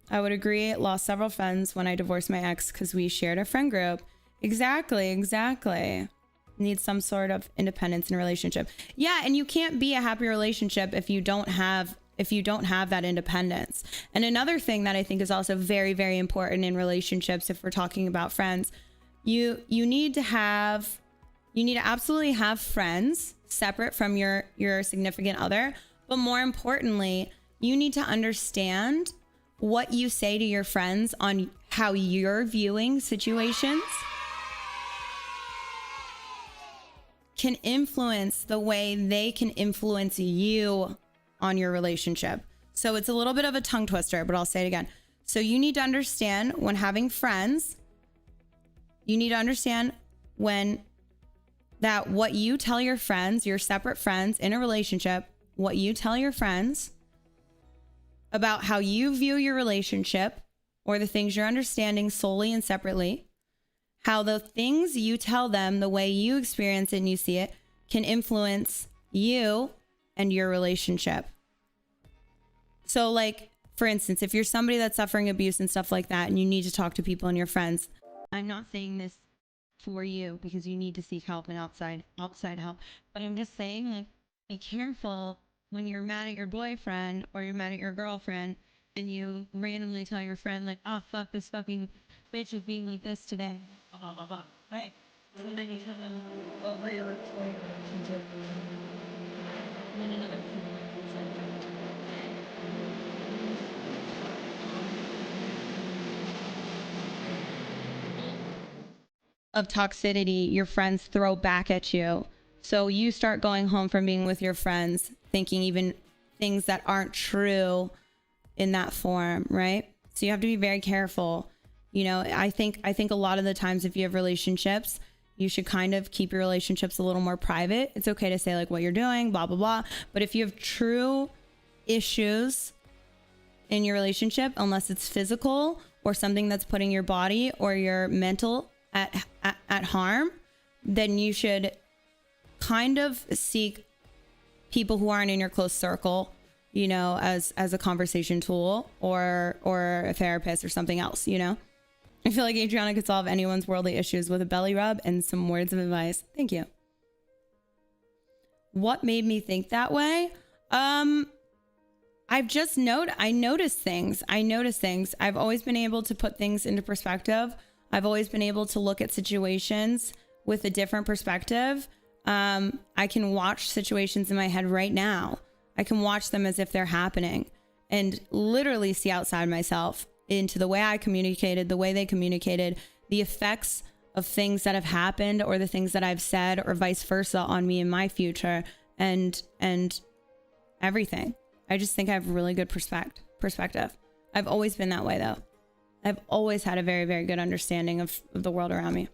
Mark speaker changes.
Speaker 1: I would agree. Lost several friends when I divorced my ex because we shared a friend group. Exactly. Need some sort of independence in a relationship. Yeah, and you can't be a happy relationship if you don't have that independence. And another thing that I think is also very, very important in relationships, if we're talking about friends, you need to absolutely have friends separate from your significant other. But more importantly, you need to understand what you say to your friends on how you're viewing situations can influence the way they can influence you on your relationship. So it's a little bit of a tongue twister, but I'll say it again. So you need to understand when having friends, you need to understand that what you tell your friends, your separate friends in a relationship, what you tell your friends about how you view your relationship or the things you're understanding solely and separately, how the things you tell them, the way you experience it and you see it, can influence you and your relationship. So like, for instance, if you're somebody that's suffering abuse and stuff like that, and you need to talk to people and your friends, I'm not saying this for you because you need to seek help and outside help, but I'm just saying, like, be careful when you're mad at your boyfriend or you're mad at your girlfriend and you randomly tell your friend, like, oh, fuck, this fucking bitch is being like this today. Right? And then you tell them, oh, wait, of toxicity your friends throw back at you. So you start going home from being with your friends thinking even things that aren't true in that form, right? So you have to be very careful. You know, I think a lot of the times if you have relationships, you should kind of keep your relationships a little more private. It's okay to say like what you're doing, blah, blah, blah. But if you have true issues in your relationship, unless it's physical or something that's putting your body or your mental at harm, then you should kind of seek people who aren't in your close circle, you know, as a conversation tool or a therapist or something else, you know. I feel like Adriana could solve anyone's worldly issues with a belly rub and some words of advice. Thank you. What made me think that way? I notice things. I've always been able to put things into perspective. I've always been able to look at situations with a different perspective. I can watch situations in my head right now. I can watch them as if they're happening and literally see outside myself into the way I communicated, the way they communicated, the effects of things that have happened or the things that I've said or vice versa on me in my future and everything. I just think I have really good perspective. I've always been that way though. I've always had a very, very good understanding of the world around me.